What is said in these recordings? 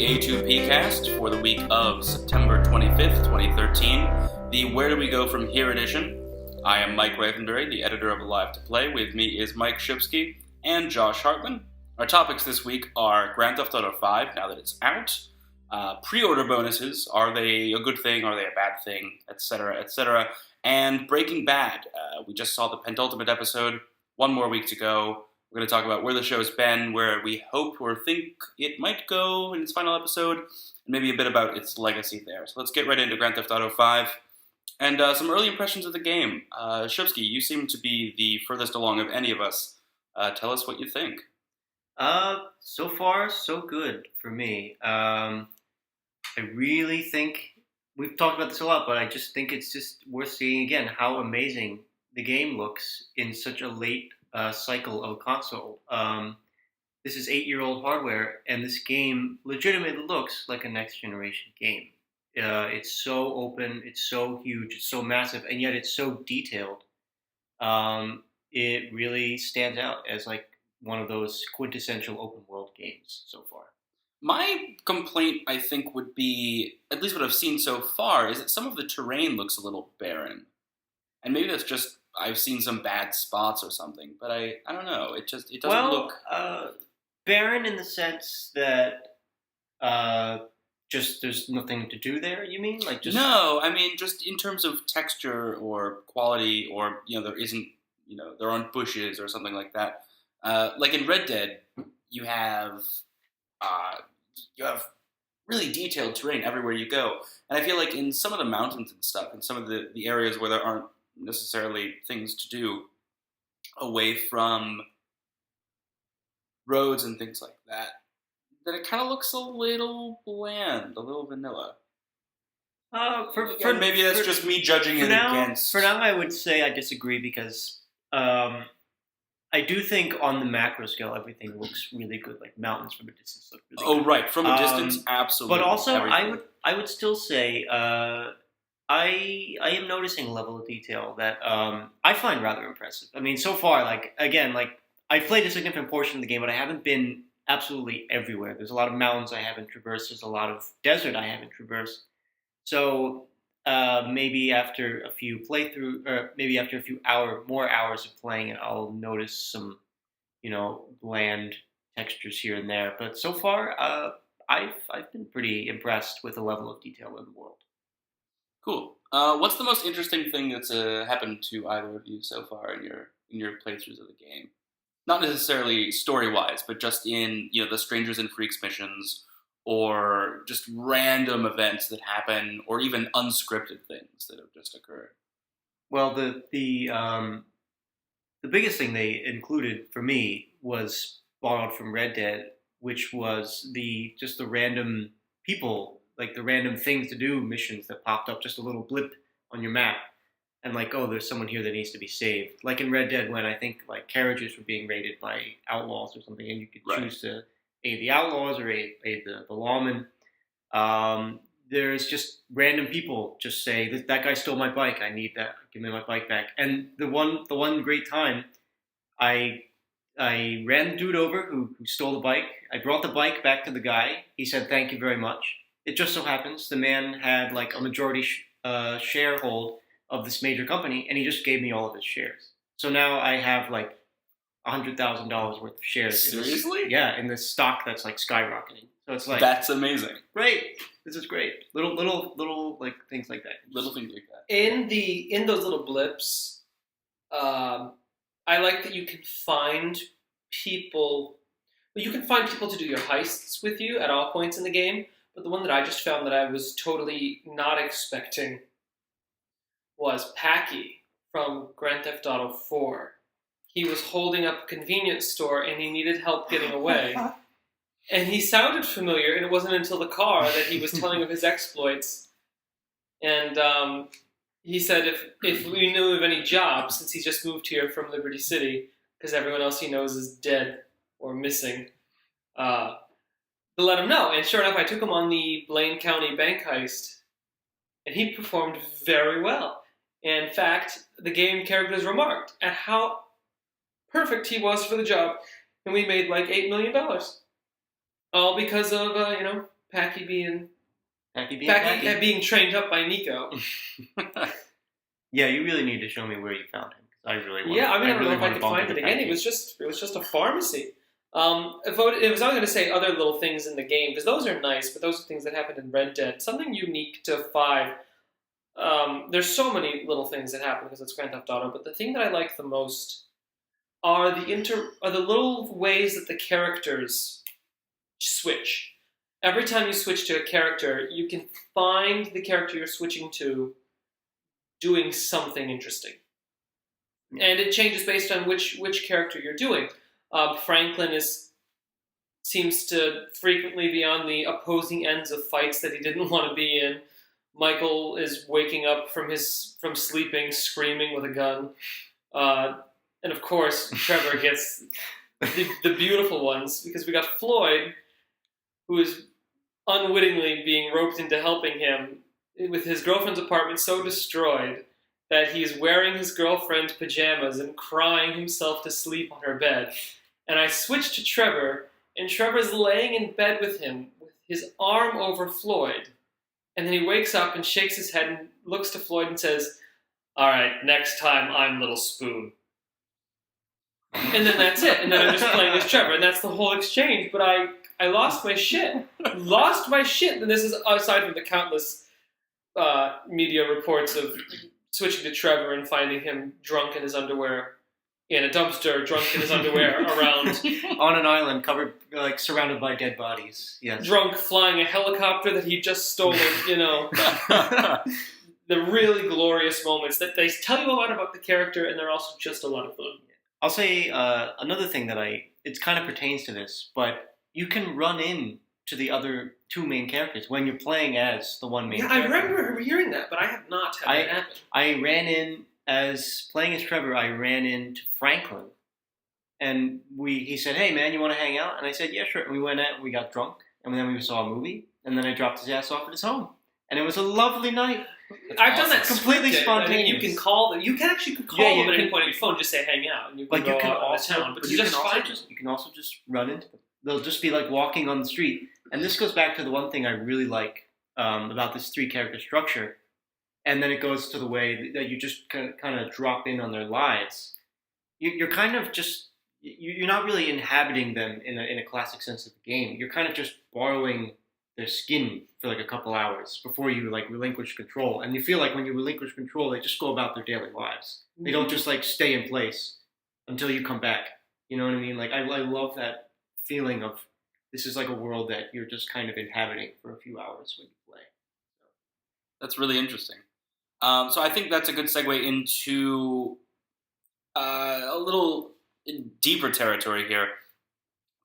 A2Pcast for the week of September 25th, 2013, the Where Do We Go From Here edition. I am Mike Ravenberry, the editor of Alive to Play. With me is Mike Shipsky and Josh Hartman. Our topics this week are Grand Theft Auto 5, now that it's out, pre-order bonuses, are they a good thing, are they a bad thing, etc., etc., and Breaking Bad. We just saw the penultimate episode, one more week to go. We're going to talk about where the show's been, where we hope or think it might go in its final episode, and maybe a bit about its legacy there. So let's get right into Grand Theft Auto 5, and some early impressions of the game. Shipsky, you seem to be the furthest along of any of us. Tell us what you think. So far, so good for me. I really think, we've talked about this a lot, but I just think it's just worth seeing again how amazing the game looks in such a late cycle of a console. This is 8-year-old hardware, and this game legitimately looks like a next generation game. It's so open, it's so huge, it's so massive, and yet it's so detailed. It really stands out as like one of those quintessential open world games so far. My complaint, I think, would be, at least what I've seen so far, is that some of the terrain looks a little barren. And maybe that's just, I've seen some bad spots or something, but I don't know. It doesn't look... barren in the sense that just there's nothing to do there, you mean? Like just... No, I mean, just in terms of texture or quality, or, there aren't bushes or something like that. Like in Red Dead, you have really detailed terrain everywhere you go. And I feel like in some of the mountains and stuff, in some of the areas where there aren't necessarily things to do away from roads and things like that, that it kind of looks a little bland, a little vanilla. Maybe that's just me judging it against... For now, I would say I disagree because I do think on the macro scale, everything looks really good. Like mountains from a distance look really good. Oh, right. From a distance, absolutely. But also, everything. I would still say I am noticing a level of detail that I find rather impressive. I mean, so far, I've played a significant portion of the game, but I haven't been absolutely everywhere. There's a lot of mountains I haven't traversed. There's a lot of desert I haven't traversed. So maybe after a few more hours of playing it, I'll notice some, bland textures here and there. But so far, I've been pretty impressed with the level of detail in the world. Cool. What's the most interesting thing that's happened to either of you so far in your playthroughs of the game? Not necessarily story-wise, but just in the Strangers and Freaks missions, or just random events that happen, or even unscripted things that have just occurred. Well, the biggest thing they included for me was borrowed from Red Dead, which was the random people, like the random things to do missions that popped up, just a little blip on your map, and like, oh, there's someone here that needs to be saved. Like in Red Dead, when I think like carriages were being raided by outlaws or something, and you could choose to aid the outlaws or aid the lawmen. There's just random people just say, that guy stole my bike, I need that, give me my bike back. And the one great time, I ran the dude over who stole the bike. I brought the bike back to the guy. He said, thank you very much. It just so happens the man had like a majority sharehold of this major company, and he just gave me all of his shares. So now I have like $100,000 worth of shares. Seriously? In this stock that's like skyrocketing. So it's like, that's amazing. Great. This is great. Little like things like that. Little things like that. In those little blips, I like that you can find people. Well, you can find people to do your heists with you at all points in the game. But the one that I just found that I was totally not expecting was Packy from Grand Theft Auto 4. He was holding up a convenience store and he needed help getting away. And he sounded familiar, and it wasn't until the car that he was telling of his exploits. And he said if we knew of any jobs, since he just moved here from Liberty City, because everyone else he knows is dead or missing, to let him know. And sure enough, I took him on the Blaine County bank heist, and he performed very well. In fact, the game characters remarked at how perfect he was for the job, and we made like $8 million. All because of, Packy being trained up by Nico. Yeah, you really need to show me where you found him. I really want. Yeah, I mean, I don't know if I wanna could bump find it into again. Packy. It was just a pharmacy. I was going to say other little things in the game because those are nice, but those are things that happened in Red Dead. Something unique to 5. There's so many little things that happen because it's Grand Theft Auto, but the thing that I like the most are the little ways that the characters switch. Every time you switch to a character, you can find the character you're switching to doing something interesting. And it changes based on which character you're doing. Franklin seems to frequently be on the opposing ends of fights that he didn't want to be in. Michael is waking up from sleeping, screaming with a gun. And of course, Trevor gets the beautiful ones because we got Floyd, who is unwittingly being roped into helping him with his girlfriend's apartment so destroyed that he's wearing his girlfriend's pajamas and crying himself to sleep on her bed. And I switch to Trevor, and Trevor's laying in bed with him with his arm over Floyd. And then he wakes up and shakes his head and looks to Floyd and says, "All right, next time I'm Little Spoon." And then that's it. And then I'm just playing as Trevor, and that's the whole exchange. But I lost my shit. Lost my shit. And this is aside from the countless media reports of switching to Trevor and finding him drunk in his underwear, in a dumpster, drunk in his underwear, around on an island covered, surrounded by dead bodies. Yes. Drunk, flying a helicopter that he just stolen. The really glorious moments that they tell you a lot about the character, and they're also just a lot of fun. I'll say another thing it kind of pertains to this, but you can run in to the other two main characters when you're playing as the one main character. I remember hearing that, but I have not had that happen. I ran in, as playing as Trevor, I ran into Franklin, and he said, "Hey man, you want to hang out?" And I said, "Yeah, sure." And we went out and we got drunk, and then we saw a movie, and then I dropped his ass off at his home. And it was a lovely night. I've done that completely spontaneous. You can call them. You can actually call them at any point on your phone. Just say hang out, and you can go out on the town. But you can also just run into them. They'll just be like walking on the street. And this goes back to the one thing I really like about this 3-character structure. And then it goes to the way that you just kind of drop in on their lives. You're kind of just you're not really inhabiting them in a classic sense of the game. You're kind of just borrowing their skin for like a couple hours before you like relinquish control. And you feel like when you relinquish control, they just go about their daily lives. They don't just like stay in place until you come back. You know what I mean? Like I love that feeling of this is like a world that you're just kind of inhabiting for a few hours when you play. That's really interesting. So I think that's a good segue into a little deeper territory here.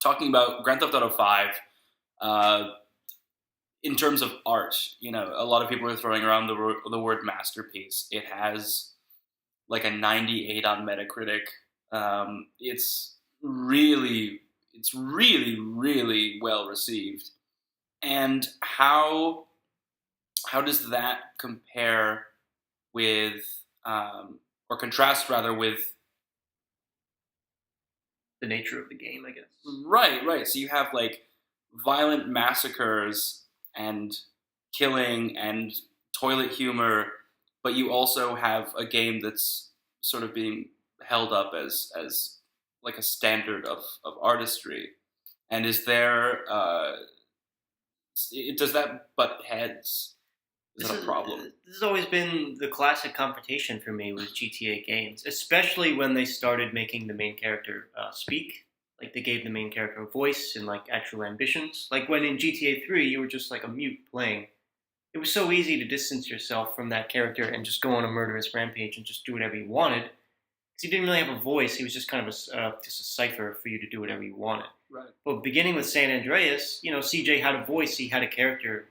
Talking about Grand Theft Auto 5, in terms of art, a lot of people are throwing around the word masterpiece. It has like a 98 on Metacritic. It's really, really well received. And how does that compare with, or contrast rather with the nature of the game, I guess. Right. So you have like violent massacres and killing and toilet humor, but you also have a game that's sort of being held up as like a standard of artistry. And is there does that butt heads? Is that a problem? This has always been the classic confrontation for me with GTA games, especially when they started making the main character speak. Like they gave the main character a voice and like actual ambitions. Like when in GTA 3 you were just like a mute playing. It was so easy to distance yourself from that character and just go on a murderous rampage and just do whatever you wanted. Because he didn't really have a voice. He was just kind of just a cipher for you to do whatever you wanted. Right. But beginning with San Andreas, CJ had a voice. He had a character.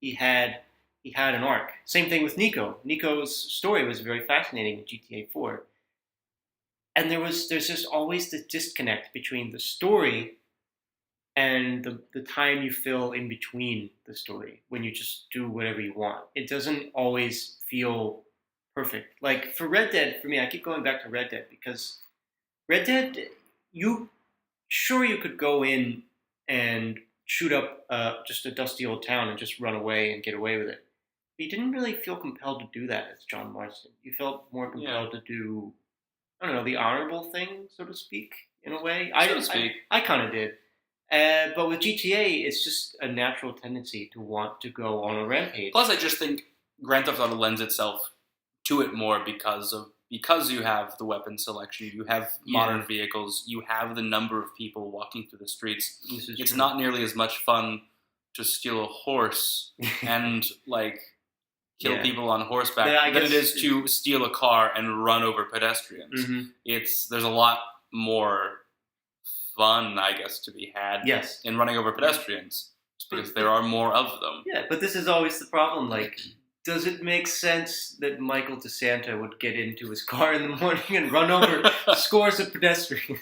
He had an arc. Same thing with Nico. Nico's story was very fascinating in GTA 4. And there's just always this disconnect between the story and the time you fill in between the story when you just do whatever you want. It doesn't always feel perfect. Like for Red Dead, for me, I keep going back to Red Dead because Red Dead, you could go in and shoot up just a dusty old town and just run away and get away with it. But you didn't really feel compelled to do that as John Marston. You felt more compelled to do, I don't know, the honorable thing, so to speak, in a way. So to speak. I kind of did. But with GTA, it's just a natural tendency to want to go on a rampage. Plus, I just think Grand Theft Auto lends itself to it more because you have the weapon selection, you have modern vehicles, you have the number of people walking through the streets. It's not nearly as much fun to steal a horse and like kill people on horseback than it is to steal a car and run over pedestrians. Mm-hmm. There's a lot more fun, I guess, to be had in running over pedestrians, just because there are more of them. Yeah, but this is always the problem. Like, does it make sense that Michael DeSanta would get into his car in the morning and run over scores of pedestrians?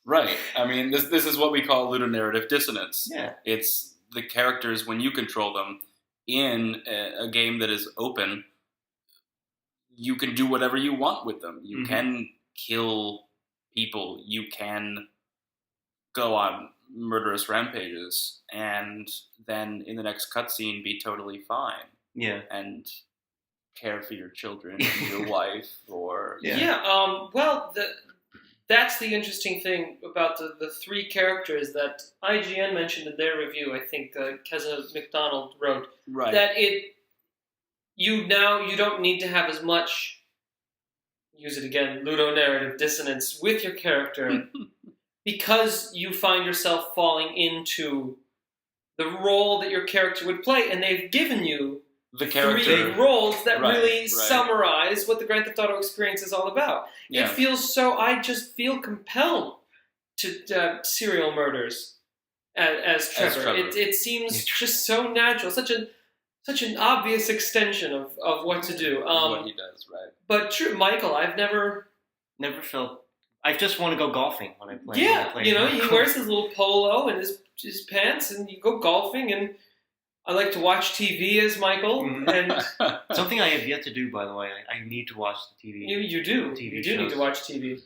Right. I mean, this is what we call ludonarrative dissonance. Yeah. It's the characters, when you control them, in a game that is open, you can do whatever you want with them. You can kill people. You can go on murderous rampages, and then in the next cutscene be totally fine. Yeah. And care for your children and your wife, or... Well, that's the interesting thing about the three characters that IGN mentioned in their review. I think Keza McDonald wrote that you don't need to have as much, use it again, ludonarrative dissonance with your character because you find yourself falling into the role that your character would play, and they've given you the character three roles that really summarize what the Grand Theft Auto experience is all about. Yeah. It feels so. I just feel compelled to serial murders as Trevor. It seems just so natural, such an obvious extension of what to do. What he does, right? But true, Michael, I've never felt. I just want to go golfing when I play. Yeah, he wears his little polo and his pants, and you go golfing and. I like to watch TV as Michael, and something I have yet to do. By the way, I need to watch the TV. You do. You do need to watch TV.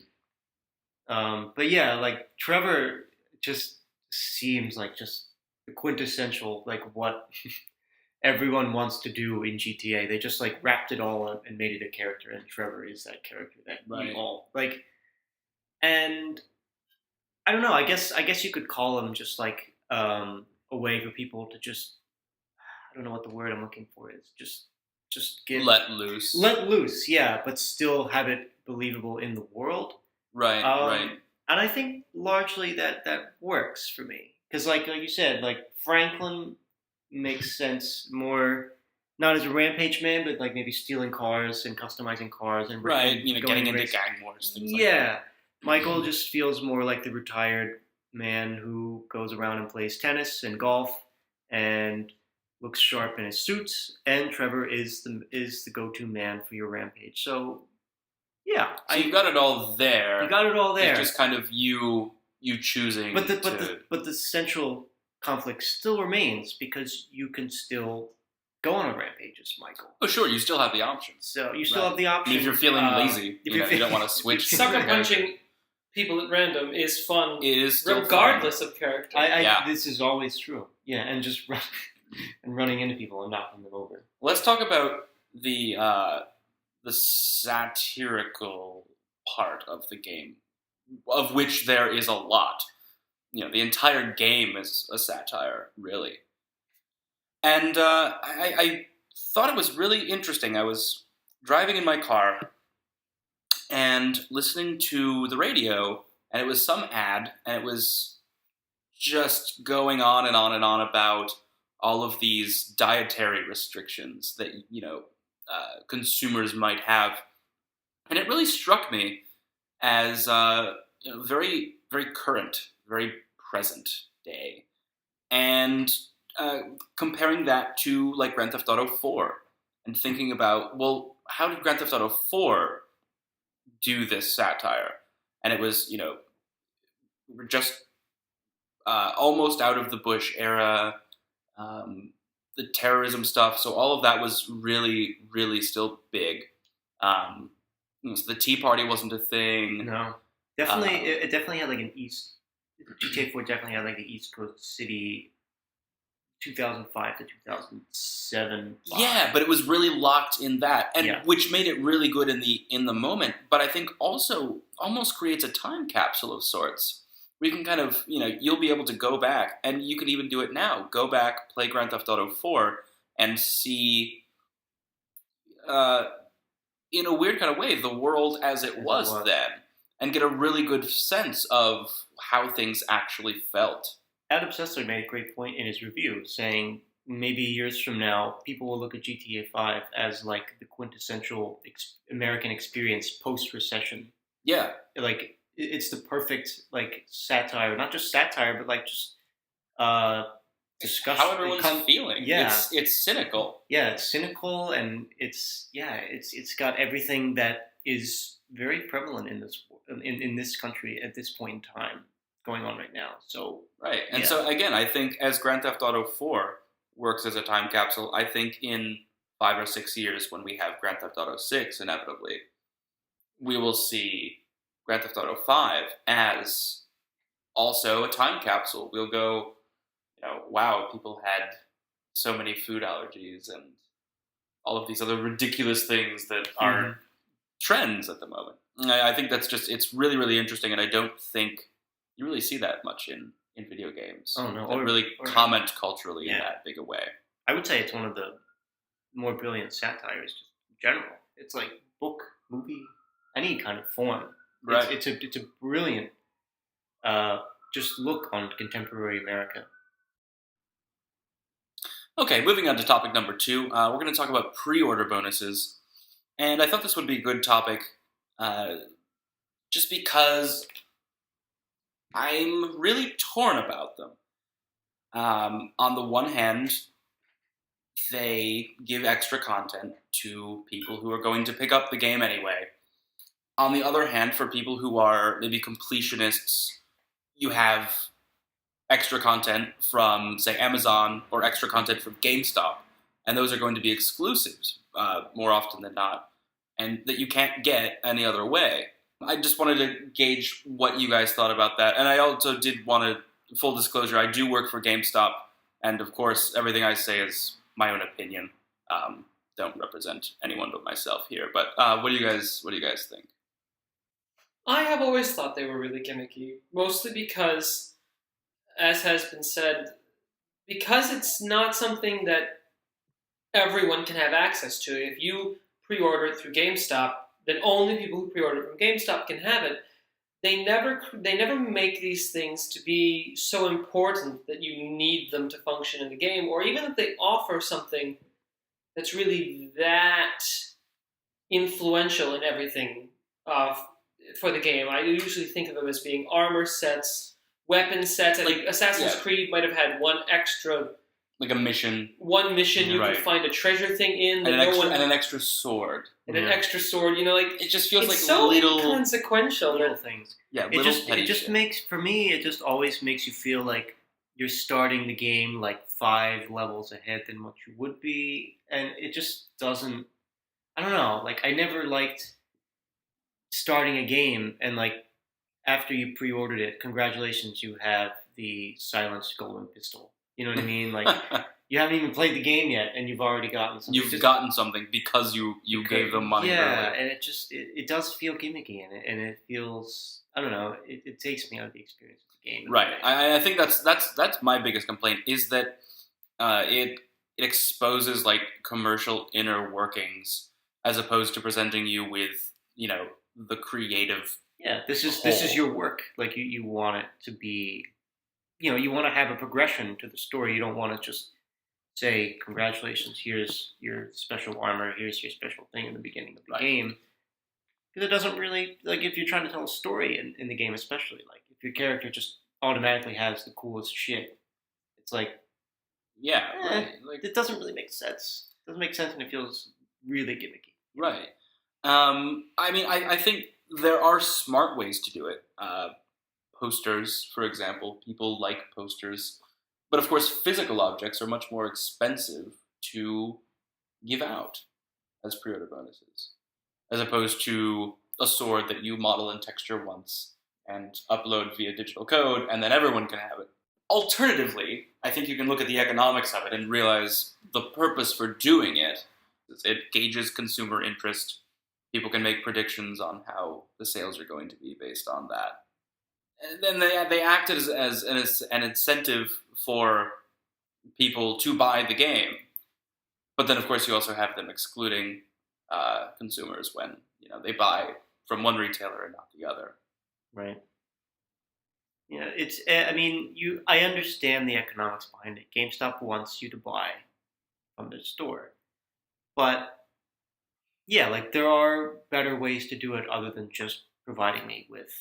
But yeah, like Trevor just seems like just the quintessential like what everyone wants to do in GTA. They just like wrapped it all up and made it a character, and Trevor is that character that we all like. And I don't know. I guess you could call him just like a way for people to just. I don't know what the word I'm looking for is. Just get let loose. Let loose, yeah, but still have it believable in the world. Right, right. And I think largely that works for me because, like you said, like Franklin makes sense more not as a rampage man, but like maybe stealing cars and customizing cars and getting into gang wars. Things like that. Michael just feels more like the retired man who goes around and plays tennis and golf and looks sharp in his suits, and Trevor is the go-to man for your rampage. So, yeah, so you've got it all there. You got it all there. It's just kind of you choosing. But the central conflict still remains because you can still go on a rampage as Michael. Oh, sure, you still have the option. So you still have the option. And if you're feeling lazy, you don't want to switch. Sucker punching people at random is fun. It is still regardless fun. Of character. This is always true. Yeah, and just running into people and knocking them over. Let's talk about the satirical part of the game, of which there is a lot. The entire game is a satire, really. And I thought it was really interesting. I was driving in my car and listening to the radio, and it was some ad, and it was just going on and on and on about all of these dietary restrictions that consumers might have, and it really struck me as very, very current, very present day, and comparing that to like Grand Theft Auto 4, and thinking about, well, how did Grand Theft Auto 4 do this satire? And it was just almost out of the Bush era. The terrorism stuff, so all of that was really, really still big. So the Tea Party wasn't a thing. No, definitely, it definitely had like an GTA 4 definitely had like the East Coast city 2005 to 2007. Yeah, but it was really locked in that, and Yeah. which made it really good in the moment. But I think also almost creates a time capsule of sorts. We can kind of, you'll be able to go back, and you can even do it now. Go back, play Grand Theft Auto 4, and see, uh, in a weird kind of way, the world as it was then, and get a really good sense of how things actually felt. Adam Sessler made a great point in his review, saying maybe years from now, people will look at GTA 5 as like the quintessential American experience post-recession. Yeah. Like, it's the perfect, like, satire. Not just satire, but, like, just discussion. How everyone's feeling. Yeah. It's cynical. Yeah, it's cynical, and it's got everything that is very prevalent in this country at this point in time going on right now. So right, and so again, I think as Grand Theft Auto 4 works as a time capsule, I think in 5 or 6 years, when we have Grand Theft Auto 6, inevitably, we will see Grand Theft Auto 5 as also a time capsule. We'll go, wow, people had so many food allergies and all of these other ridiculous things that are trends at the moment. I think that's just, it's really, really interesting, and I don't think you really see that much in video games. Oh, no. That really comment culturally in that big a way. I would say it's one of the more brilliant satires just in general. It's like book, movie, any kind of form. Right. It's a brilliant just look on contemporary America. Okay, moving on to topic number 2. We're going to talk about pre-order bonuses. And I thought this would be a good topic just because I'm really torn about them. On the one hand, they give extra content to people who are going to pick up the game anyway. On the other hand, for people who are maybe completionists, you have extra content from, say, Amazon or extra content from GameStop, and those are going to be exclusives more often than not, and that you can't get any other way. I just wanted to gauge what you guys thought about that, and I also did want to, full disclosure, I do work for GameStop, and of course, everything I say is my own opinion. Don't represent anyone but myself here. But what do you guys think? I have always thought they were really gimmicky, mostly because, as has been said, because it's not something that everyone can have access to. If you pre-order it through GameStop, then only people who pre-order it from GameStop can have it. They never make these things to be so important that you need them to function in the game, or even if they offer something that's really that influential in everything for the game. I usually think of them as being armor sets, weapon sets. Like Assassin's Creed might have had one extra, like a mission. One mission you can find a treasure thing in, and an extra sword. And an extra sword, it just feels like so little inconsequential little things. Yeah, it just makes, for me, it just always makes you feel like you're starting the game like 5 levels ahead than what you would be, and it just doesn't. I don't know. Like, I never liked starting a game and, like, after you pre-ordered it, congratulations, you have the silenced golden pistol. You know what I mean? Like, you haven't even played the game yet, and you've already gotten something. You've gotten something because you gave them money. Yeah, early. And it does feel gimmicky, and it feels, I don't know, it takes me out of the experience of the game. Right. I think that's my biggest complaint, is that it exposes like commercial inner workings as opposed to presenting you with the creative. Yeah, this is your work. Like, you want it to be. You want to have a progression to the story. You don't want to just say, congratulations, here's your special armor, here's your special thing in the beginning of the game. Because it doesn't really, like, if you're trying to tell a story in the game especially, like, if your character just automatically has the coolest shit, it's like, like, it doesn't really make sense. It doesn't make sense, and it feels really gimmicky. Right. I mean, I think there are smart ways to do it. Posters, for example. People like posters. But of course, physical objects are much more expensive to give out as pre-order bonuses, as opposed to a sword that you model in texture once and upload via digital code, and then everyone can have it. Alternatively, I think you can look at the economics of it and realize the purpose for doing it is it gauges consumer interest. People can make predictions on how the sales are going to be based on that. And then they act as an incentive for people to buy the game. But then, of course, you also have them excluding consumers when they buy from one retailer and not the other. Right. Yeah, it's. I mean, I understand the economics behind it. GameStop wants you to buy from the store, but yeah, like there are better ways to do it other than just providing me with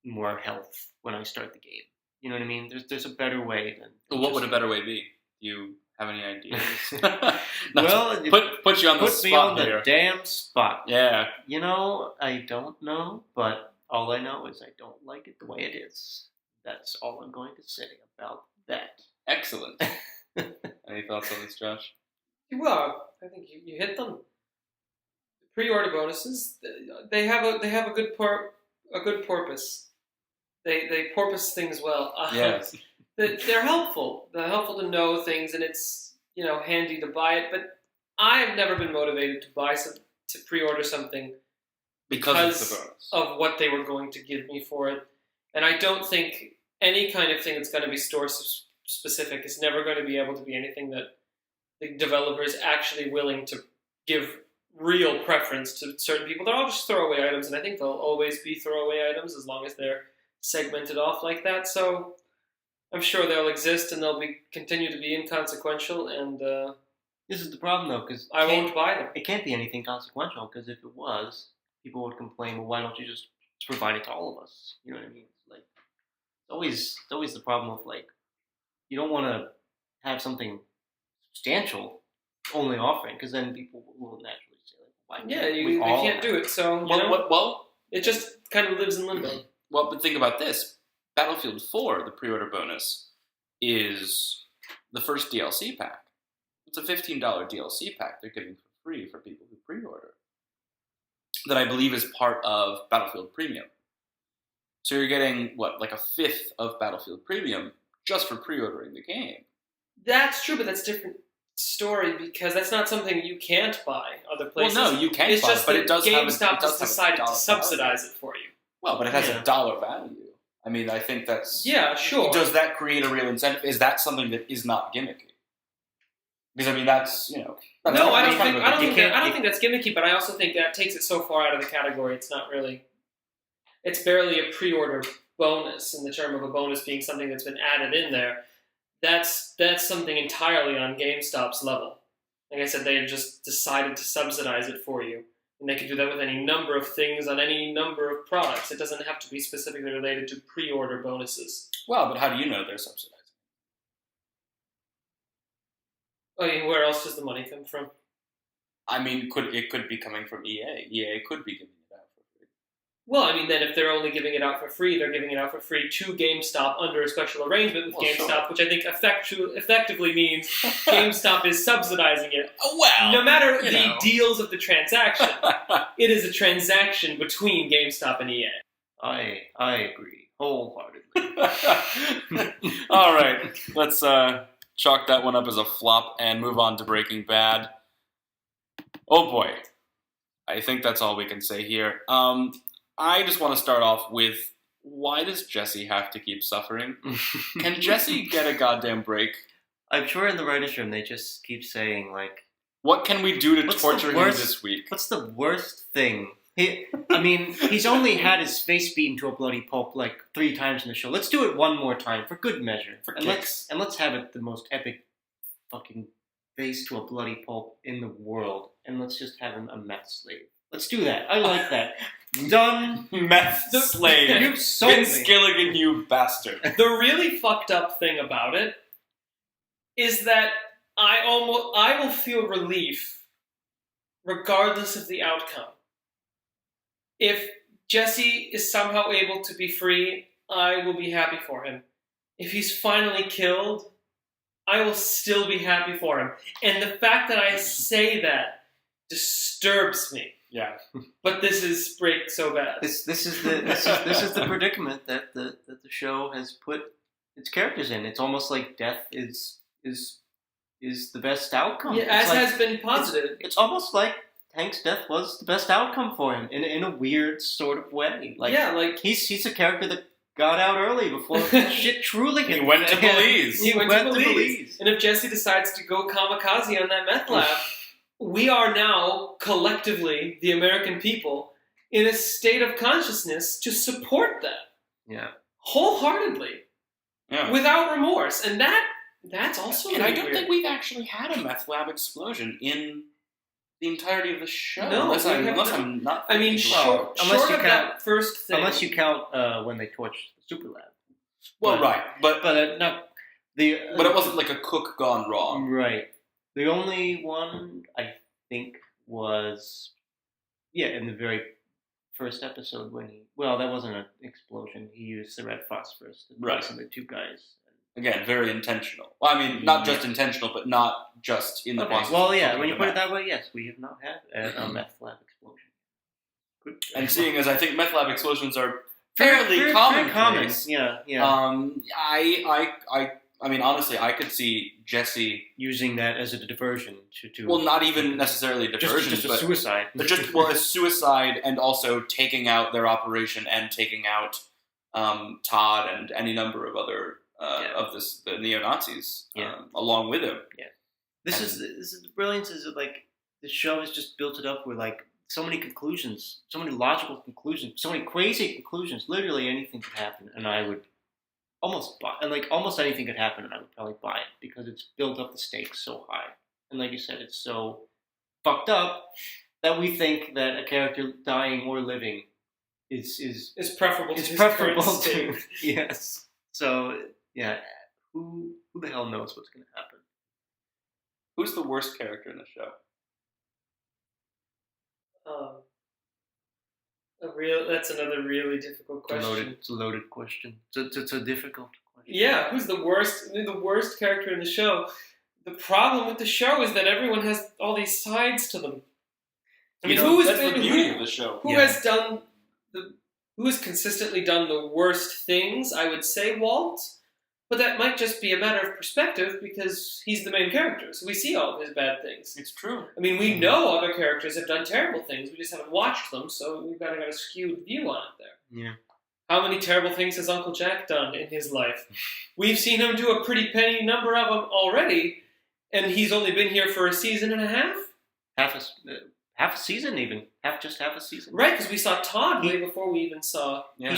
more health when I start the game. You know what I mean? There's a better way than. What would a better way be? Do you have any ideas? Well, put you on the spot me on here. the damn spot. Yeah. I don't know, but all I know is I don't like it the way it is. That's all I'm going to say about that. Excellent. Any thoughts on this, Josh? Well, I think you hit them. Pre-order bonuses, they have a good purpose. They porpoise things well. Yes. They're helpful. They're helpful to know things, and it's handy to buy it. But I've never been motivated to pre-order something because of what they were going to give me for it. And I don't think any kind of thing that's going to be store specific is never going to be able to be anything that the developer is actually willing to give real preference to certain people. They're all just throwaway items, and I think they'll always be throwaway items as long as they're segmented off like that. So I'm sure they'll exist and they'll continue to be inconsequential. And this is the problem, though, because I won't buy them. It can't be anything consequential, because if it was, people would complain. Well, why don't you just provide it to all of us? You know what I mean? Like, it's always the problem of like, you don't want to have something substantial only offering, because then people will naturally say, like, why? Yeah, you can't do it. So it just kind of lives in limbo. Well, but think about this. Battlefield 4, the pre-order bonus, is the first DLC pack. It's a $15 DLC pack they're giving for free for people who pre-order. That I believe is part of Battlefield Premium. So you're getting, like a fifth of Battlefield Premium just for pre-ordering the game. That's true, but that's a different story, because that's not something you can't buy other places. Well, no, you can't it's buy just it, but it does have GameStop has decided to subsidize it for you. Well, but it has a dollar value. I mean, I think that's... Yeah, sure. Does that create a real incentive? Is that something that is not gimmicky? Because, I mean, that's, No, I don't think that's gimmicky, but I also think that takes it so far out of the category, it's not really... It's barely a pre-order bonus, in the term of a bonus being something that's been added in there. That's something entirely on GameStop's level. Like I said, they have just decided to subsidize it for you. And they can do that with any number of things on any number of products. It doesn't have to be specifically related to pre-order bonuses. Well, but how do you know they're subsidizing? I mean, where else does the money come from? I mean, it could be coming from EA. EA could be giving it out for free. Well, I mean, then if they're only giving it out for free, they're giving it out for free to GameStop under a special arrangement with GameStop, sure. Which I think effectively means GameStop is subsidizing it. Well, no matter the deals of the transaction, it is a transaction between GameStop and EA. I agree wholeheartedly. All right, let's chalk that one up as a flop and move on to Breaking Bad. Oh boy, I think that's all we can say here. I just want to start off with, why does Jesse have to keep suffering? Can Jesse get a goddamn break? I'm sure in the writer's room they just keep saying, like... What can we do to torture him this week? What's the worst thing? He's only had his face beaten to a bloody pulp like 3 times in the show. Let's do it one more time, for good measure. Let's have it the most epic fucking face to a bloody pulp in the world. And let's just have him a meth slave. Let's do that. I like that. Done. Meth slave. You sold Vince me. Gilligan, you bastard. The really fucked up thing about it is that I will feel relief regardless of the outcome. If Jesse is somehow able to be free, I will be happy for him. If he's finally killed, I will still be happy for him. And the fact that I say that disturbs me. Yeah. But this is break so bad. This is the predicament that the show has put its characters in. It's almost like death is the best outcome. Yeah, It's as like, has been posited. It's almost like Hank's death was the best outcome for him in a weird sort of way. Like he's a character that got out early before shit truly hit. He went to Belize. He went to Belize. And if Jesse decides to go kamikaze on that meth lab, we are now collectively the American people in a state of consciousness to support that. Yeah. Wholeheartedly. Yeah. Without remorse. And that's also And really I don't weird. think we've actually had a meth lab explosion in the entirety of the show. No, unless I'm not. I mean, short unless you of count- that first thing. Unless you count when they torched the super lab. Well, right, but not the. but it wasn't like a cook gone wrong. Right. The only one I think was, in the very first episode when that wasn't an explosion. He used the red phosphorus to poison the two guys. Again, very intentional. Well, I mean, not just intentional, but not just in the process. Well, of when you put it meth. that way, yes, we have not had a meth lab explosion. Good. And seeing as I think meth lab explosions are fairly common. Yeah. I mean, honestly, I could see Jesse using that as a diversion to. Well, not even necessarily a diversion, just a but suicide. But just a suicide, and also taking out their operation and taking out Todd and any number of other the neo-Nazis along with him. Yeah, this is the brilliance. Is that like the show has just built it up with like so many conclusions, so many logical conclusions, so many crazy conclusions. Literally anything could happen, and I would almost buy. And like almost anything could happen, and I would probably buy it because it's built up the stakes so high. And like you said, it's so fucked up that we think that a character dying or living is preferable. It's to his preferable current to state. yes. So who the hell knows what's going to happen? Who's the worst character in the show? That's another really difficult question. It's a loaded question. It's a difficult question. Yeah, who's the worst? The worst character in the show. The problem with the show is that everyone has all these sides to them. I mean, that's the beauty of the show. Who has consistently done the worst things? I would say Walt, but that might just be a matter of perspective because he's the main character, so we see all of his bad things. It's true. I mean, we know other characters have done terrible things. We just haven't watched them, so we've got a skewed view on it there. Yeah. How many terrible things has Uncle Jack done in his life? We've seen him do a pretty penny number of them already, and he's only been here for a season and a half? Half a season even. Half a season. Right, because we saw Todd way before we even saw... Yeah.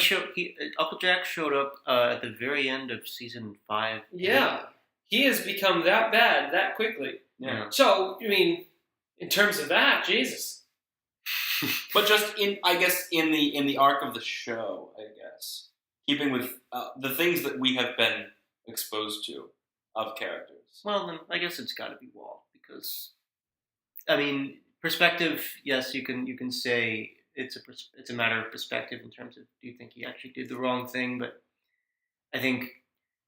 Uncle Jack showed up at the very end of season 5. Yeah. He has become that bad that quickly. Yeah. So, I mean, in terms of that, Jesus. But just in the arc of the show, I guess, keeping with the things that we have been exposed to of characters. Well, then I guess it's got to be Walt because, I mean, perspective. Yes, you can say it's a matter of perspective in terms of do you think he actually did the wrong thing, but I think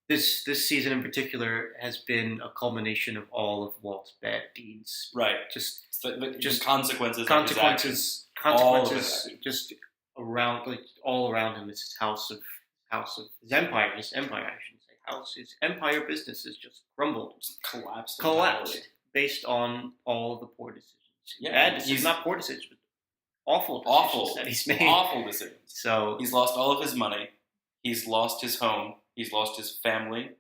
this season in particular has been a culmination of all of Walt's bad deeds. Right. Just consequences. Consequences. Just around, like all around him. It's his house of his empire. His empire, I shouldn't say house. His empire business has just crumbled, Collapsed based on all of the poor decisions. Yeah, bad decisions, not poor decisions, but awful decisions that he's made. Awful decisions. So he's lost all of his money. He's lost his home. He's lost his family.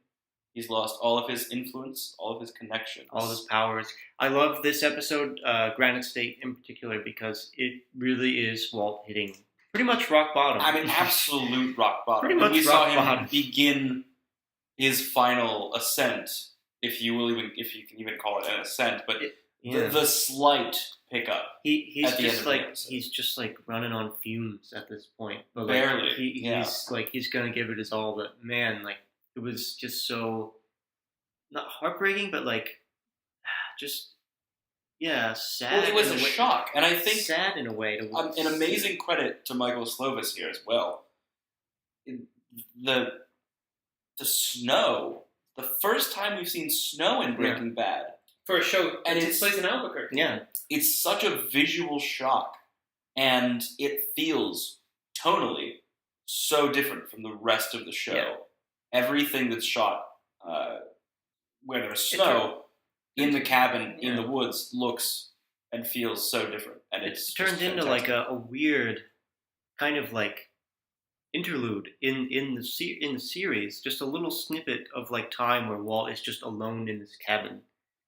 He's lost all of his influence, all of his connections, all of his powers. I love this episode, Granite State in particular, because it really is Walt hitting pretty much rock bottom. I mean, absolute rock bottom. Pretty much we rock saw him bottom. begin his final ascent, if you can even call it an ascent, but the slight pickup. He's at the just end of the like episode. he's just like running on fumes at this point. But Barely. He's gonna give it his all, but man, like it was just so not heartbreaking, but like just sad. Well, it was a shock, and I think sad in a way. An amazing credit to Michael Slovis here as well. The snow, the first time we've seen snow in Breaking Bad. For a show And that it's- takes place in Albuquerque. Yeah. It's such a visual shock, and it feels tonally so different from the rest of the show. Yeah. everything that's shot where there's snow in the cabin in the woods looks and feels so different, and it turns into like a weird kind of like interlude in the series, just a little snippet of like time where Walt is just alone in this cabin,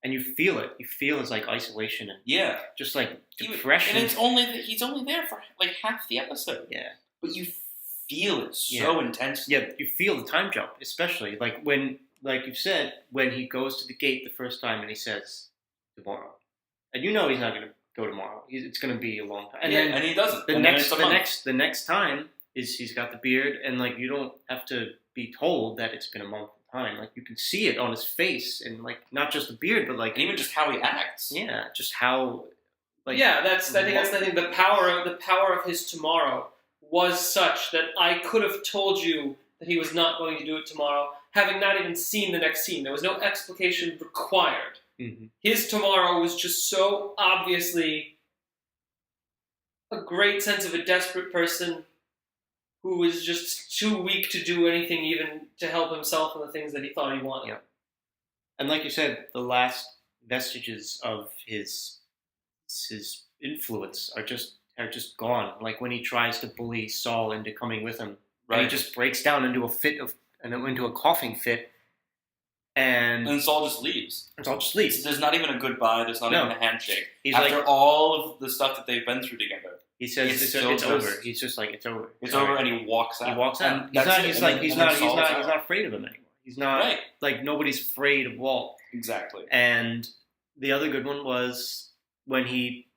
and you feel it. You feel his like isolation and just like depression. And he's only there for like half the episode. Yeah, but you feel it so intensely. Yeah, you feel the time jump, especially like when, like you said, when he goes to the gate the first time and he says tomorrow, and you know he's not going to go tomorrow. It's going to be a long time, and then he doesn't. The next time is he's got the beard, and like you don't have to be told that it's been a month of time. Like you can see it on his face, and like not just the beard, but like and even just how he acts. Yeah, just how. Like, I think that's the thing. The power of his tomorrow was such that I could have told you that he was not going to do it tomorrow, having not even seen the next scene. There was no explication required. Mm-hmm. His tomorrow was just so obviously a great sense of a desperate person who was just too weak to do anything even to help himself and the things that he thought he wanted. Yeah. And like you said, the last vestiges of his influence are just gone. Like when he tries to bully Saul into coming with him, and he just breaks down into a coughing fit, and Saul just leaves. There's not even a goodbye. There's not even a handshake. He's After all of the stuff that they've been through together, he says it's over. He's just like it's over. It's over, and he walks out. And he's not afraid of him anymore. He's not like nobody's afraid of Walt. Exactly. And the other good one was when he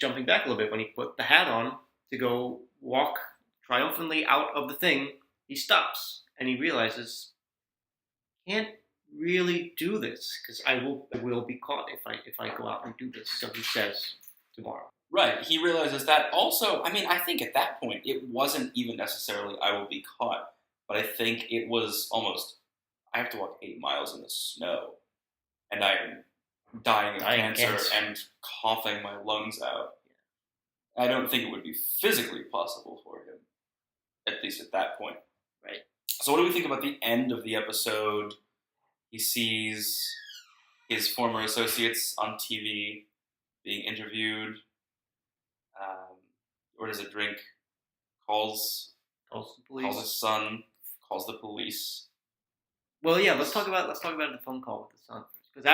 jumping back a little bit, when he put the hat on to go walk triumphantly out of the thing, he stops and he realizes, can't really do this because I will be caught if I go out and do this. So he says tomorrow. Right. He realizes that. Also, I mean, I think at that point it wasn't even necessarily I will be caught, but I think it was almost I have to walk 8 miles in the snow, and I'm dying of cancer and coughing my lungs out. I don't think it would be physically possible for him, at least at that point. Right. So what do we think about the end of the episode? He sees his former associates on TV being interviewed, orders a drink, calls the police, calls his son, calls the police. Well, yeah, let's talk about the phone call with the son first, because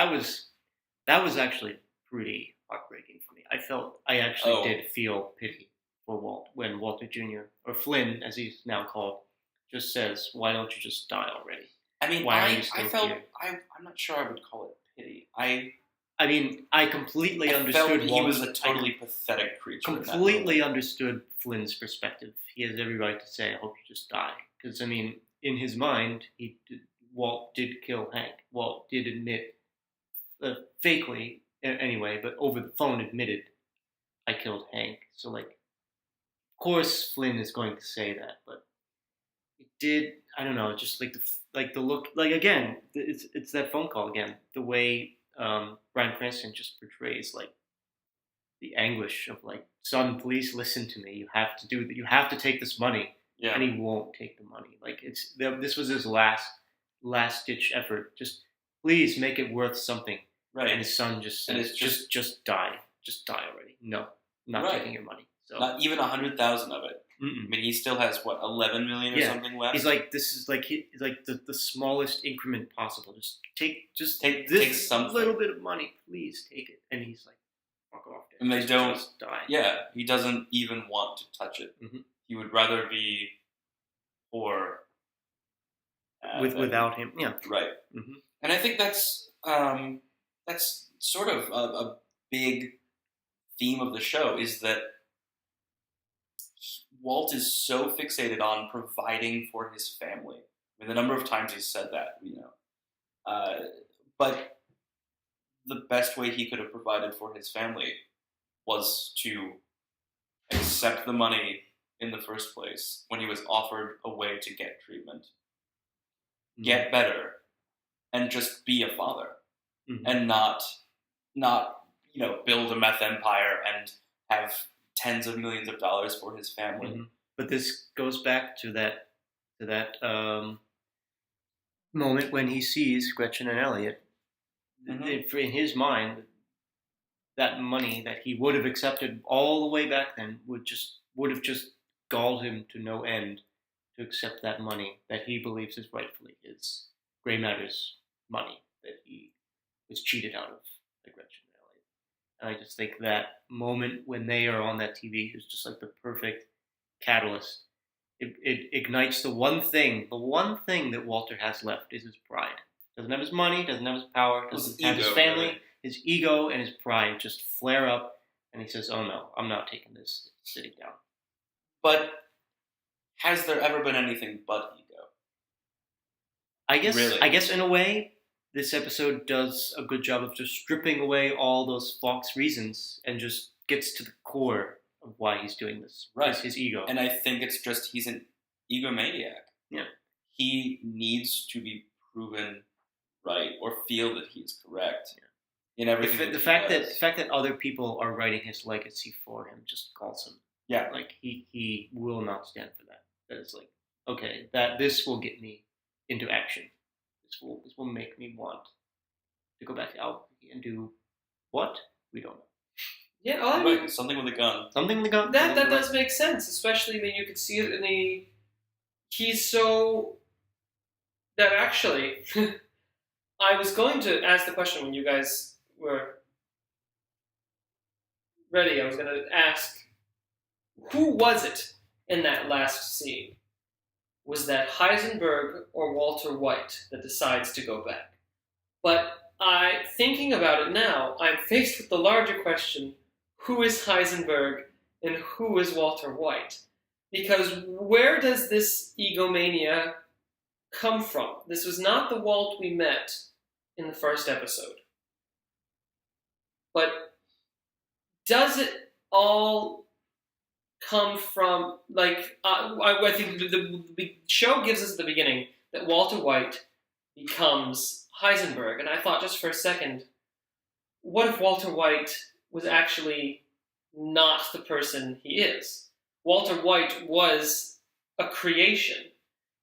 that was actually pretty heartbreaking for me. I actually did feel pity for Walt when Walter Jr. or Flynn, as he's now called, just says, "Why don't you just die already?" I mean, why are you still here? I'm not sure I would call it pity. I mean, I completely understood. He was a totally pathetic creature. Completely understood Flynn's perspective. He has every right to say, "I hope you just die," because I mean, in his mind, Walt did kill Hank. Walt did admit, fakely anyway, but over the phone admitted, "I killed Hank." So like, of course Flynn is going to say that, but it did. I don't know. Just like the look. Like again, it's that phone call again. The way Bryan Cranston just portrays like the anguish of like, "Son, please listen to me. You have to do that. You have to take this money." Yeah. And he won't take the money. Like this was his last ditch effort. Just please make it worth something. Right. And his son just says, just die already. No, not taking your money. So not even 100,000 of it. Mm-mm. I mean, he still has 11 million or something left. He's like, this is like the smallest increment possible. Just take this something. Little bit of money, please take it. And he's like, fuck off. And they don't just die. Yeah, he doesn't even want to touch it. Mm-hmm. He would rather be poor without him. Yeah. Right. Mm-hmm. And I think that's sort of a big theme of the show is that Walt is so fixated on providing for his family. I mean, the number of times he's said that, but the best way he could have provided for his family was to accept the money in the first place when he was offered a way to get treatment, get better, and just be a father, and not build a meth empire and have tens of millions of dollars for his family. But this goes back to that moment when he sees Gretchen and Elliot. Mhm. In his mind, that money that he would have accepted all the way back then would have just galled him to no end to accept that money that he believes is rightfully his. Grey Matter's money that he was cheated out of by Gretchen and Elliot. And I just think that moment when they are on that TV is just like the perfect catalyst. It ignites the one thing that Walter has left is his pride. Doesn't have his money, doesn't have his power, doesn't have his family. Really. His ego and his pride just flare up, and he says, "Oh no, I'm not taking this sitting down." But has there ever been anything but ego? I guess Really? in a way, this episode does a good job of just stripping away all those false reasons and just gets to the core of why he's doing this. Right. It's his ego. And I think it's just he's an egomaniac. Yeah. He needs to be proven right or feel that he's correct in everything. The fact that other people are writing his legacy for him just calls him. Yeah. Like he will not stand for that. That is like, okay, that this will get me into action. This will make me want to go back to Albuquerque and do what? We don't know. Yeah, I mean, Right, something with a gun. Something in the gun. that does make sense, especially when you can see it in the. He's so. That actually, I was going to ask the question when you guys were ready. I was going to ask, who was it in that last scene? Was that Heisenberg or Walter White that decides to go back? But thinking about it now, I'm faced with the larger question: who is Heisenberg and who is Walter White? Because where does this egomania come from? This was not the Walt we met in the first episode. But does it all come from, like, I think the show gives us at the beginning that Walter White becomes Heisenberg, and I thought just for a second, what if Walter White was actually not the person he is? Walter White was a creation.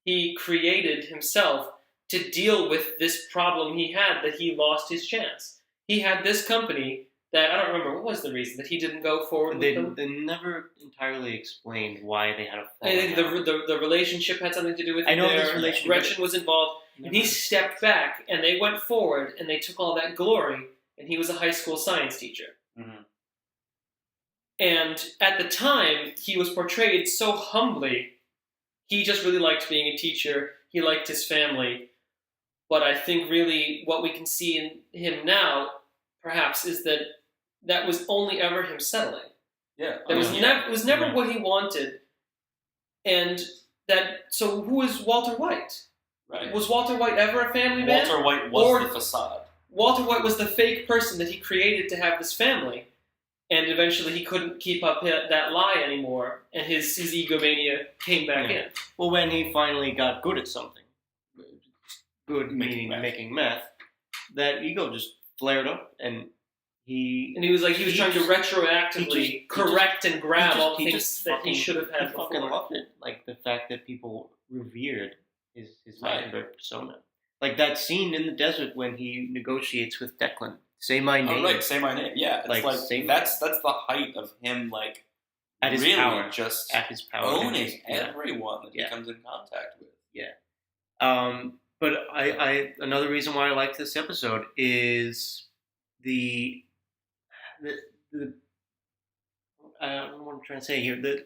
He created himself to deal with this problem he had, that he lost his chance. He had this company that, I don't remember, what was the reason that he didn't go forward with them? They never entirely explained why they had a fall. I think the relationship had something to do with it. I know there. this relationship. Gretchen was involved, and he stepped back, and they went forward, and they took all that glory, and he was a high school science teacher. Mm-hmm. And at the time, he was portrayed so humbly. He just really liked being a teacher. He liked his family. But I think really what we can see in him now, perhaps, is that that was only ever him settling. Yeah. That was never what he wanted. And that, so who is Walter White? Right. Was Walter White ever a family man? Walter White was the facade. Walter White was the fake person that he created to have this family. And eventually he couldn't keep up that lie anymore, and his egomania came back in. Well, when he finally got good at something, good Making meaning making meth, that ego just flared up, and he was trying to retroactively correct and grab all the things that he should have had before. He fucking loved it, like the fact that people revered his Heisenberg persona. Like that scene in the desert when he negotiates with Declan. Say my name. Oh, right, say my name. Yeah, it's like that's the height of him, like, at his really power, just at his power, owning everyone that he comes in contact with. Yeah. But I another reason why I like this episode is the I don't know what I'm trying to say here. The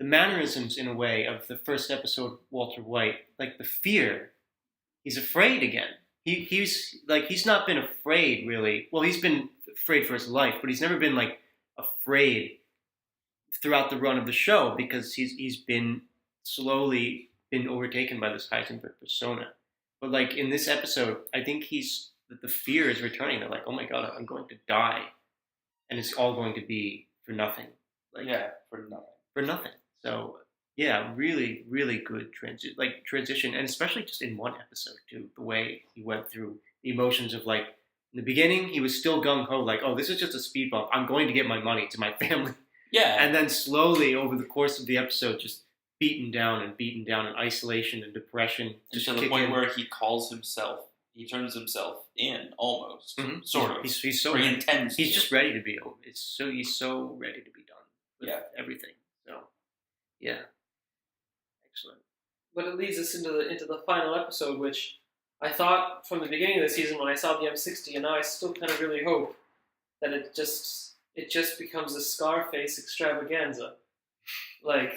mannerisms, in a way, of the first episode, Walter White, like the fear. He's afraid again. He's not been afraid, really. Well, he's been afraid for his life, but he's never been, like, afraid throughout the run of the show, because he's been slowly been overtaken by this Heisenberg persona. But, like, in this episode, I think the fear is returning. They're like, oh my god, I'm going to die. And it's all going to be for nothing. Like, Yeah, for nothing. For nothing. So, yeah, really, really good transition, and especially just in one episode too. The way he went through the emotions of, like, in the beginning, he was still gung ho, like, oh, this is just a speed bump. I'm going to get my money to my family. Yeah. And then slowly over the course of the episode, just beaten down in isolation and depression. To the point where he turns himself in almost, sort of. He's so or he intends. He's just ready to be. He's so ready to be done with everything. So, yeah, excellent. But it leads us into the final episode, which I thought from the beginning of the season when I saw the M60, and now I still kind of really hope that it just becomes a Scarface extravaganza. Like,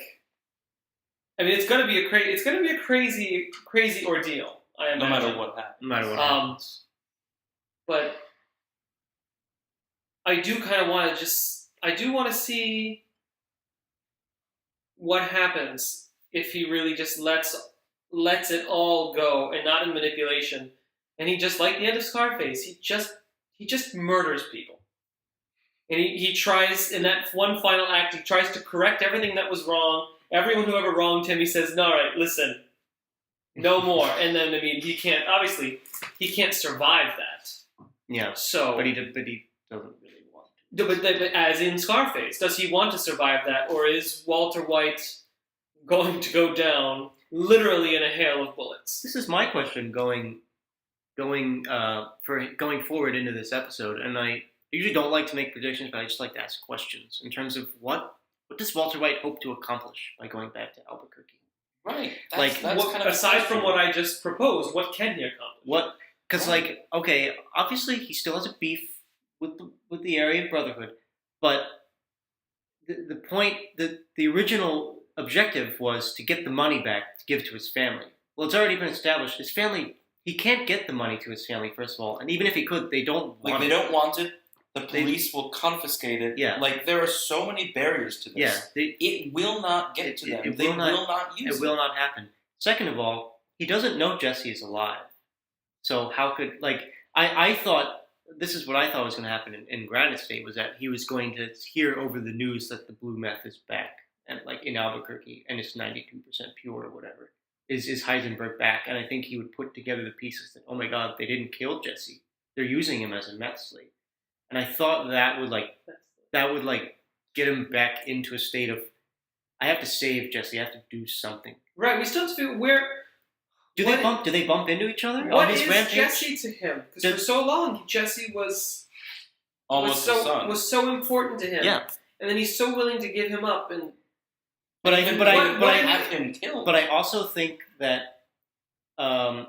I mean, it's gonna be a crazy ordeal. I imagine. No matter what happens. But I do kind of want to see what happens if he really just lets it all go and not in manipulation, and he just, like the end of Scarface, he just murders people, and he tries, in that one final act, he tries to correct everything that was wrong. Everyone who ever wronged him, he says, "No, all right, listen, no more." And then, I mean, he can't survive that. Yeah. So, but he doesn't really want to. But as in Scarface, does he want to survive that, or is Walter White going to go down literally in a hail of bullets? This is my question going forward into this episode, and I usually don't like to make predictions, but I just like to ask questions in terms of what does Walter White hope to accomplish by going back to Albuquerque? Right. That's kind of aside from what I just proposed, what can he accomplish? Because okay, obviously he still has a beef with the Aryan Brotherhood, but the point, the original objective was to get the money back to give to his family. Well, it's already been established. His family, he can't get the money to his family, first of all, and even if he could, they don't want it. They don't want it. The police will confiscate it. Yeah. Like, there are so many barriers to this. Yeah. It will not get to them. They will not use it. It will not happen. Second of all, he doesn't know Jesse is alive. So how could, I thought, this is what I thought was going to happen in Granite State, was that he was going to hear over the news that the blue meth is back, and in Albuquerque, and it's 92% pure or whatever. Is Heisenberg back? And I think he would put together the pieces that, oh my God, they didn't kill Jesse. They're using him as a meth slave. And I thought that would get him back into a state of, I have to save Jesse. I have to do something. Right. We still have to figure where. Do they bump into each other? What is Jesse to him? Because for so long, Jesse was so important to him. Yeah. And then he's so willing to give him up, and. But I have him killed. But I also think that, I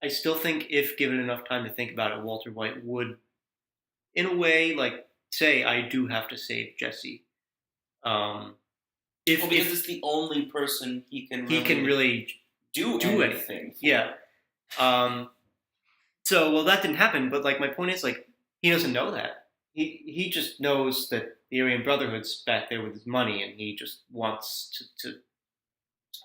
still think if given enough time to think about it, Walter White would, in a way, say, I do have to save Jesse. Because it's the only person he can really do anything. Yeah. So, that didn't happen, but my point is, he doesn't know that. He just knows that the Aryan Brotherhood's back there with his money, and he just wants to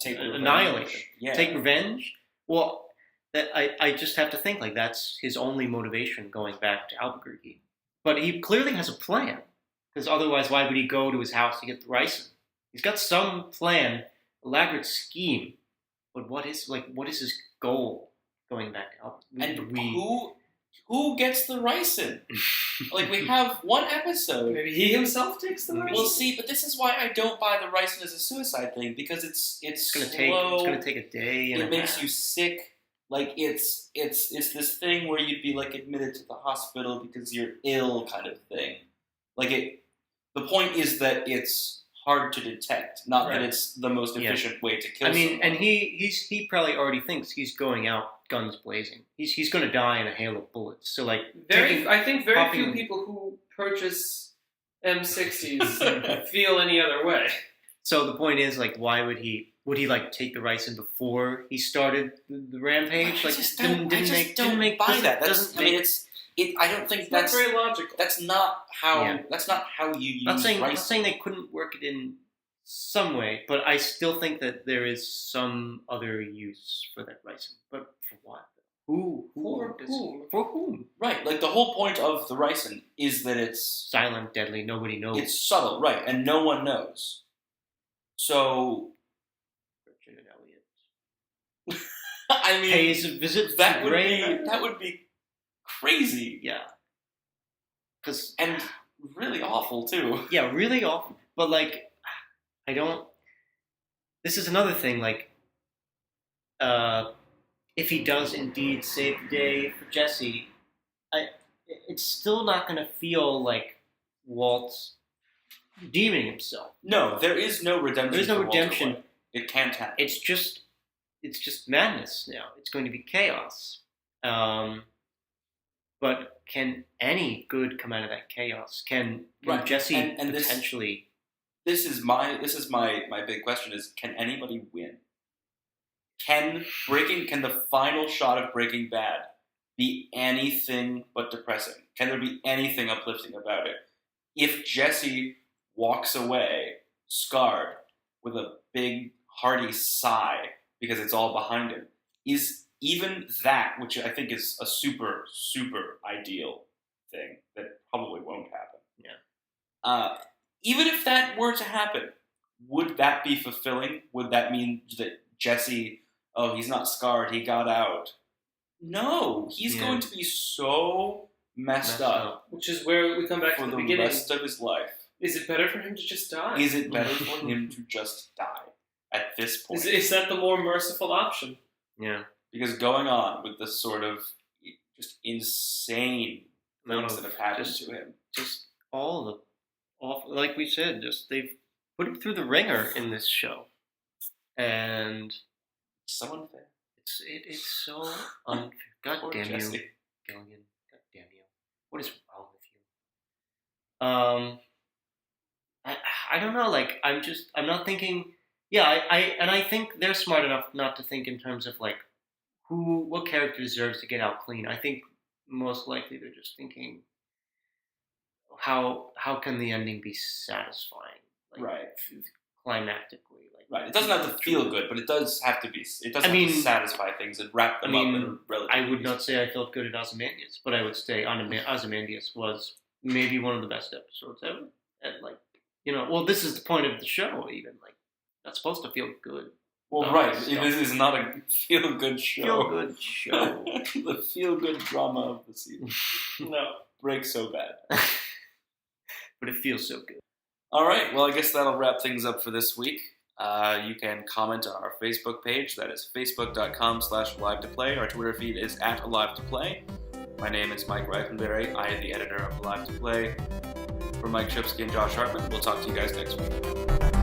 take annihilate them. Yeah. Take revenge? Well, I just have to think that's his only motivation going back to Albuquerque. But he clearly has a plan, because otherwise why would he go to his house to get the ricin? He's got some plan, elaborate scheme, but what is his goal going back to Albuquerque? And who gets the ricin? We have one episode. Maybe he himself takes the ricin. We'll see, but this is why I don't buy the ricin as a suicide thing, because it's gonna slow. It's gonna take a day. And it makes you sick. It's this thing where you'd be admitted to the hospital because you're ill, kind of thing. The point is that it's hard to detect, not that it's the most efficient way to kill. someone. And he probably already thinks he's going out guns blazing. He's going to die in a hail of bullets. So I think very few people who purchase M60s feel any other way. So the point is, why would he? Would he take the ricin before he started the rampage? I just don't buy that. I don't think that's very logical. That's not how. Yeah. That's not how you use. I'm not saying they couldn't work it in some way, but I still think that there is some other use for that ricin. But for what? For whom? Right. The whole point of the ricin is that it's silent, deadly. Nobody knows. It's subtle, right? And no one knows. So. I mean, pays a visit. That would be crazy. Yeah. And really awful too. Yeah, really awful. But I don't. this is another thing. Like, if he does indeed save the day for Jesse, it's still not going to feel like Walt's redeeming himself. No, there is no redemption. There's no for Walter redemption. White. It can't happen. It's just madness now. It's going to be chaos. But can any good come out of that chaos? Can Right. Jesse And potentially? This is my big question: is can anybody win? Can the final shot of Breaking Bad be anything but depressing? Can there be anything uplifting about it? If Jesse walks away scarred with a big hearty sigh because it's all behind him, is even that, which I think is a super, super ideal thing that probably won't happen. Yeah. Even if that were to happen, would that be fulfilling? Would that mean that Jesse, he's not scarred, he got out? No, he's going to be so messed up. Which is where we come back for to the the beginning. rest of his life. Is it better for him to just die? Is it better for him to just die at this point? Is that the more merciful option? Yeah. Because going on with this sort of just insane things that have happened to him. Just all the awful, like we said, just they've put him through the ringer in this show, and So unfair. it's so unfair. God Poor damn Jesse. you, Gilligan. God damn you. What is wrong with you? I don't know. Like I'm not thinking. Yeah, I think they're smart enough not to think in terms of like what character deserves to get out clean. I think most likely they're just thinking how can the ending be satisfying, like, Right. climactically, like Right. It doesn't have to feel good, but it does have to be. It does have to satisfy things and wrap them up in a relatively. I would not say I felt good at Ozymandias, but I would say Ozymandias was maybe one of the best episodes ever. And like, well, this is the point of the show. Even like, that's supposed to feel good. Well, right. This is not a feel-good show. Feel-good show. The feel-good drama of the season. No. Breaks so bad. But it feels so good. All right. Well, I guess that'll wrap things up for this week. You can comment on our Facebook page. That is facebook.com/alive2play. Our Twitter feed is @alive2play. My name is Mike Reifenberry. I am the editor of Alive to Play. For Mike Shipsky and Josh Hartman, we'll talk to you guys next week.